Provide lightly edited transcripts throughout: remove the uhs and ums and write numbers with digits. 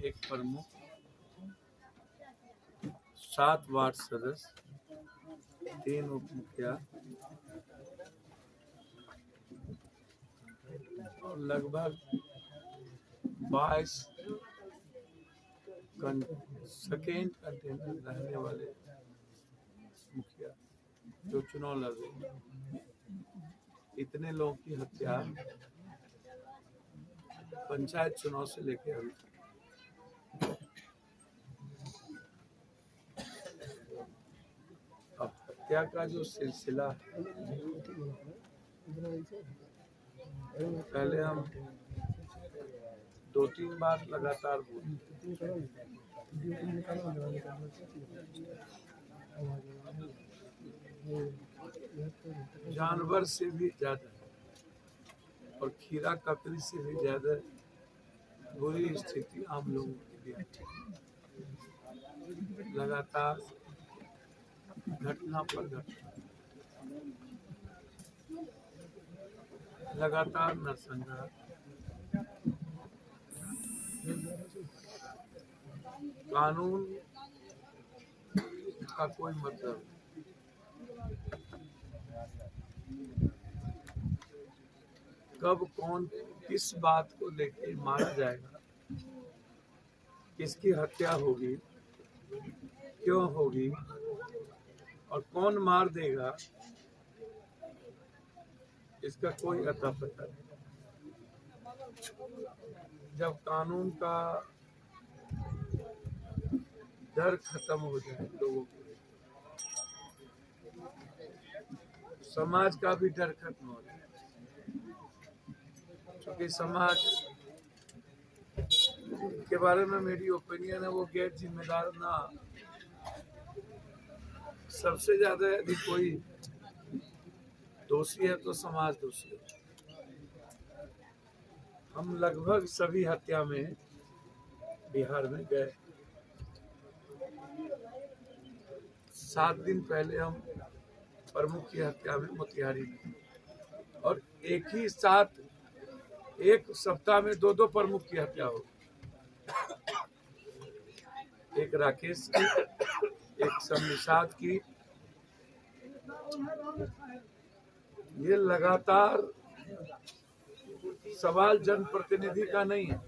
एक प्रमुख, 7 वार्ड सदस्य, 3 उप मुखिया और लगभग 22 सेकेंड कंटेनर रहने वाले मुखिया जो चुनाव लड़ रहे हैं, इतने लोगों की हत्या पंचायत चुनाव से लेकर अभी तक। अब हत्या का जो सिलसिला है, पहले हम 2-3 बार लगातार बोले, जानवर से भी ज्यादा और खीरा ककड़ी से भी ज्यादा बुरी स्थिति आम लोगों के लिए लगातार घटना पर घटना, लगातार नरसंहार, कानून का कोई मतलब नहीं। कब कौन किस बात को लेकर मारा जाएगा, किसकी हत्या होगी, क्यों होगी और कौन मार देगा, इसका कोई अता पता नहीं। जब कानून का डर खत्म हो जाए लोगों को, समाज का भी डर खत्म हो जाए, क्योंकि समाज के बारे में मेरी ओपिनियन है वो गैर जिम्मेदार ना, सबसे ज्यादा यदि कोई दोषी है तो समाज दोषी है। हम लगभग सभी हत्या में बिहार में गए। 7 दिन पहले हम प्रमुख की हत्या में मोतिहारी में, और एक ही साथ एक सप्ताह में 2 प्रमुख की हत्या हो, एक राकेश की, एक शमनिशाद की। ये लगातार सवाल जनप्रतिनिधि का नहीं है,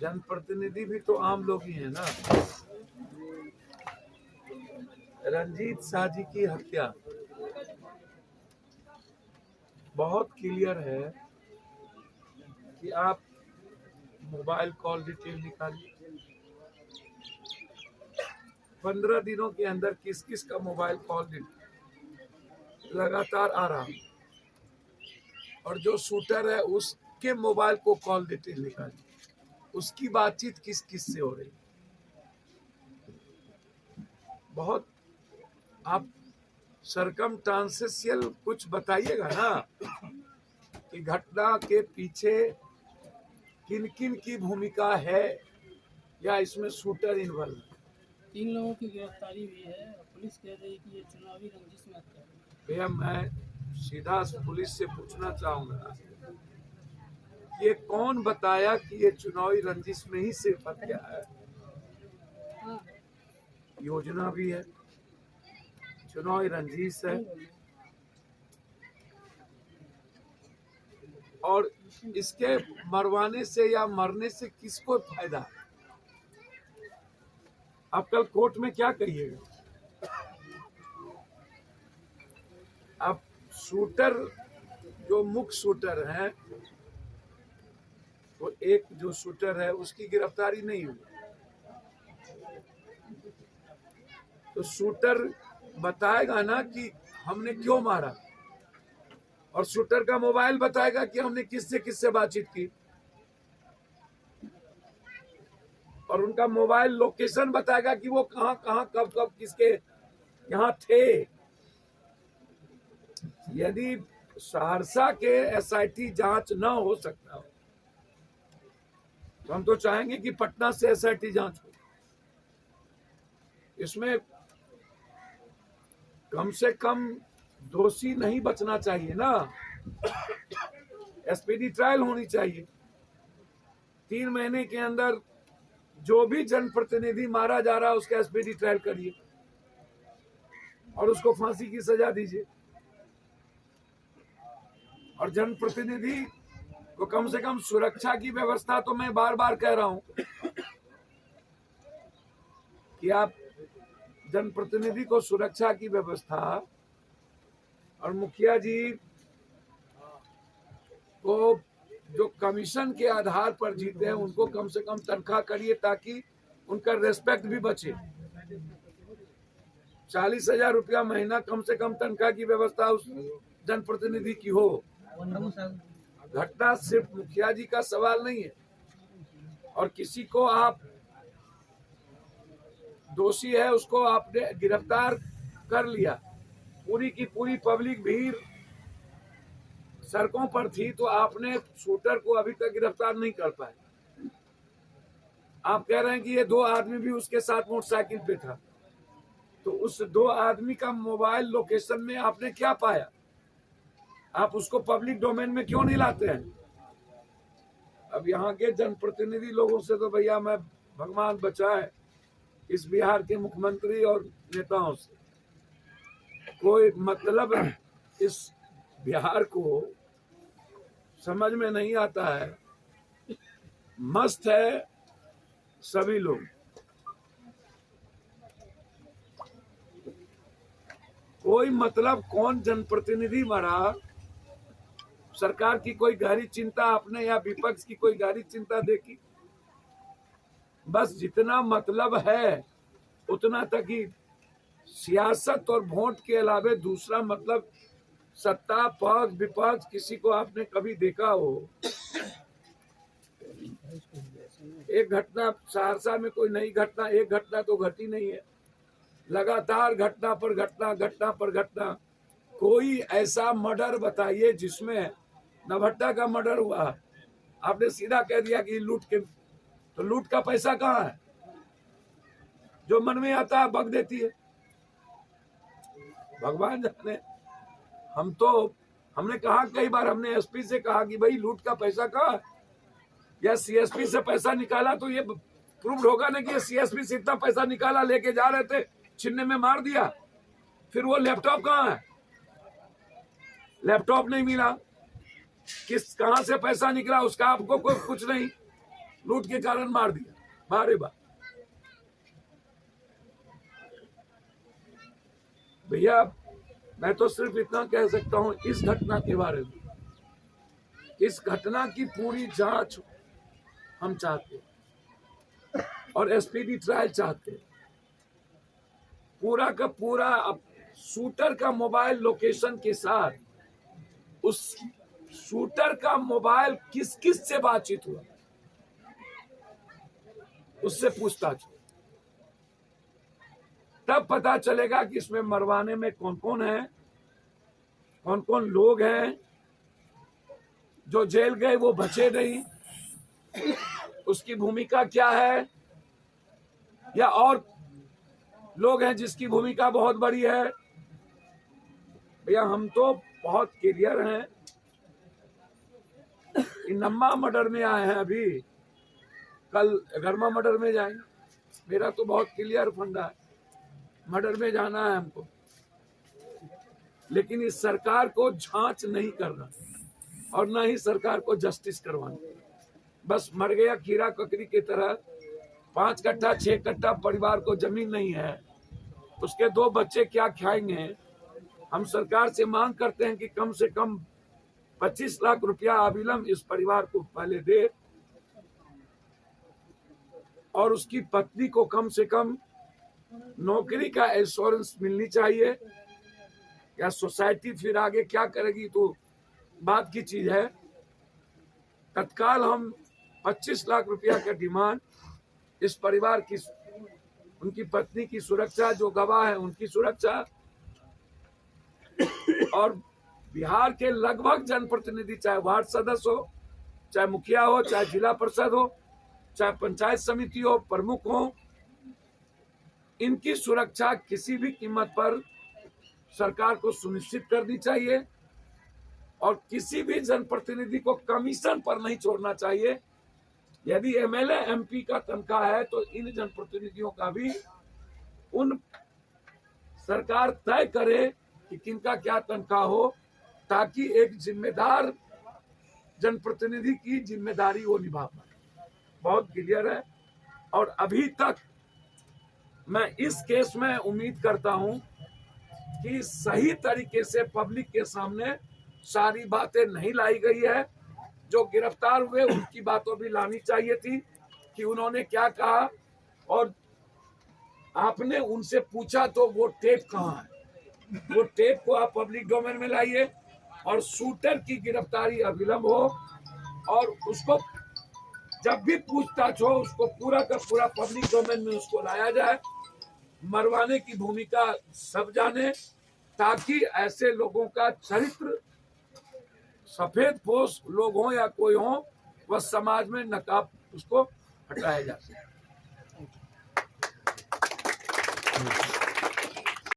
जनप्रतिनिधि भी तो आम लोग ही हैं ना। रंजीत शाह जी की हत्या बहुत क्लियर है कि आप मोबाइल कॉल डिटेल निकालिए, 15 दिनों के अंदर किस किस का मोबाइल कॉल डिटेल लगातार आ रहा, और जो शूटर है उसके मोबाइल को कॉल डिटेल निकालिए, उसकी बातचीत किस किस से हो रही। बहुत आप सरकमस्टांसेशियल कुछ बताइएगा ना कि घटना के पीछे किन किन की भूमिका है, या इसमें शूटर इन्वॉल्व है। 3 लोगों की गिरफ्तारी हुई है, पुलिस कह रही है कि ये चुनावी रंजिश में हत्या है। भैया मैं सीधा पुलिस से पूछना चाहूंगा, ये कौन बताया कि ये चुनावी रंजिश में ही सिर्फ हत्या है? योजना भी है, चुनावी रंजिश है, और इसके मरवाने से या मरने से किसको फायदा है? आप कल कोर्ट में क्या कहिएगा? अब शूटर जो मुख्य शूटर है, वो एक जो शूटर है उसकी गिरफ्तारी नहीं हुई, तो शूटर बताएगा ना कि हमने क्यों मारा, और शूटर का मोबाइल बताएगा कि हमने किससे किससे बातचीत की, और उनका मोबाइल लोकेशन बताएगा कि वो कहां कहां कब कब किसके यहाँ थे। यदि सहरसा के एसआईटी जांच न हो सकता हो तो हम तो चाहेंगे कि पटना से एसआईटी जांच हो। इसमें कम से कम दोषी नहीं बचना चाहिए ना। एसपीडी ट्रायल होनी चाहिए। 3 महीने के अंदर जो भी जनप्रतिनिधि मारा जा रहा है उसका एसपीडी ट्रायल करिए और उसको फांसी की सजा दीजिए। और जनप्रतिनिधि को कम से कम सुरक्षा की व्यवस्था, तो मैं बार बार कह रहा हूं कि आप जनप्रतिनिधि को सुरक्षा की व्यवस्था, और मुखिया जी को जो कमीशन के आधार पर जीते हैं उनको कम से कम तनख्वाह करिए ताकि उनका रेस्पेक्ट भी बचे। 40,000 रुपया महीना कम से कम तनख्वाह की व्यवस्था उस जनप्रतिनिधि की हो। घटना सिर्फ मुखिया जी का सवाल नहीं है, और किसी को आप दोषी है उसको आपने गिरफ्तार कर लिया, पूरी की पूरी पब्लिक भीड़ सड़कों पर थी, तो आपने शूटर को अभी तक गिरफ्तार नहीं कर पाए। आप कह रहे हैं कि ये 2 आदमी भी उसके साथ मोटरसाइकिल पे था, तो उस 2 आदमी का मोबाइल लोकेशन में आपने क्या पाया? आप उसको पब्लिक डोमेन में क्यों नहीं लाते हैं? अब यहाँ के जनप्रतिनिधि लोगों से तो भैया मैं भगवान बचाए, इस बिहार के मुख्यमंत्री और नेताओं से कोई मतलब इस बिहार को समझ में नहीं आता है। मस्त है सभी लोग, कोई मतलब कौन जनप्रतिनिधि मरा, सरकार की कोई गहरी चिंता आपने या विपक्ष की कोई गहरी चिंता देखी? बस जितना मतलब है उतना तक ही। सियासत और वोट के अलावे दूसरा मतलब सत्ता पक्ष विपक्ष किसी को आपने कभी देखा हो? एक घटना सहरसा में कोई नई घटना, एक घटना तो घटी नहीं है, लगातार घटना पर घटना, घटना पर घटना। कोई ऐसा मर्डर बताइए जिसमें नभट्टा का मर्डर हुआ, आपने सीधा कह दिया कि लूट के, तो लूट का पैसा कहाँ है? जो मन में आता है बक देती है। भगवान जाने। हमने कहा कई बार, हमने एसपी से कहा कि भाई लूट का पैसा कहाँ है, या सीएसपी से पैसा निकाला तो ये प्रूव होगा ना कि सीएसपी से इतना पैसा निकाला, लेके जा रहे थे, छिन्ने में मार दिया। फिर वो लैपटॉप कहाँ है? लैपटॉप नहीं मिला, कहां से पैसा निकला उसका आपको कुछ नहीं, लूट के कारण मार दिया। मारे बा भैया, मैं तो सिर्फ इतना कह सकता हूं इस घटना के बारे में, इस घटना की पूरी जांच हम चाहते हैं और एसपीडी ट्रायल चाहते हैं। पूरा का पूरा शूटर का मोबाइल लोकेशन के साथ उस शूटर का मोबाइल किस किस से बातचीत हुआ उससे पूछताछ, तब पता चलेगा कि इसमें मरवाने में कौन कौन है, कौन कौन लोग हैं। जो जेल गए वो बचे नहीं, उसकी भूमिका क्या है, या और लोग हैं जिसकी भूमिका बहुत बड़ी है। भैया हम तो बहुत क्लियर हैं, नम्मा मर्डर में आए हैं, अभी कल गरमा मर्डर में जाएंगे। मेरा तो बहुत क्लियर फंडा है, मर्डर में जाना है हमको, लेकिन इस सरकार को जांच नहीं करना और न ही सरकार को जस्टिस करवाना। बस मर गया कीड़ा ककड़ी की तरह। 5 कट्ठा 6 कट्ठा परिवार को जमीन नहीं है, उसके 2 बच्चे क्या खाएंगे? हम सरकार से मांग करते हैं कि कम से कम 25 लाख रुपया अविलंब इस परिवार को पहले दे, और उसकी पत्नी को कम से कम नौकरी का एश्योरेंस मिलनी चाहिए। या सोसाइटी फिर आगे क्या करेगी तो बात की चीज है। तत्काल हम 25 लाख रुपया का डिमांड इस परिवार की, उनकी पत्नी की सुरक्षा, जो गवाह है उनकी सुरक्षा, और बिहार के लगभग जनप्रतिनिधि, चाहे वार्ड सदस्य हो, चाहे मुखिया हो, चाहे जिला परिषद हो, चाहे पंचायत समिति हो, प्रमुख हो, इनकी सुरक्षा किसी भी कीमत पर सरकार को सुनिश्चित करनी चाहिए। और किसी भी जनप्रतिनिधि को कमीशन पर नहीं छोड़ना चाहिए। यदि एमएलए एमपी का तनख्वाह है तो इन जनप्रतिनिधियों का भी उन सरकार तय करे कि किनका क्या तनख्वाह हो, ताकि एक जिम्मेदार जनप्रतिनिधि की जिम्मेदारी वो निभा पाए। बहुत क्लियर है। और अभी तक मैं इस केस में उम्मीद करता हूं कि सही तरीके से पब्लिक के सामने सारी बातें नहीं लाई गई है। जो गिरफ्तार हुए उनकी बातों भी लानी चाहिए थी कि उन्होंने क्या कहा, और आपने उनसे पूछा तो वो टेप कहाँ है, वो टेप को आप पब्लिक डोमेन में लाइए और शूटर की गिरफ्तारी अविलंब हो, और उसको जब भी पूछताछ हो उसको पूरा का पूरा पब्लिक डोमेन में उसको लाया जाए। मरवाने की भूमिका सब जाने, ताकि ऐसे लोगों का चरित्र, सफेद पोश लोग हों या कोई हो, वह समाज में नकाब उसको हटाया जा सके।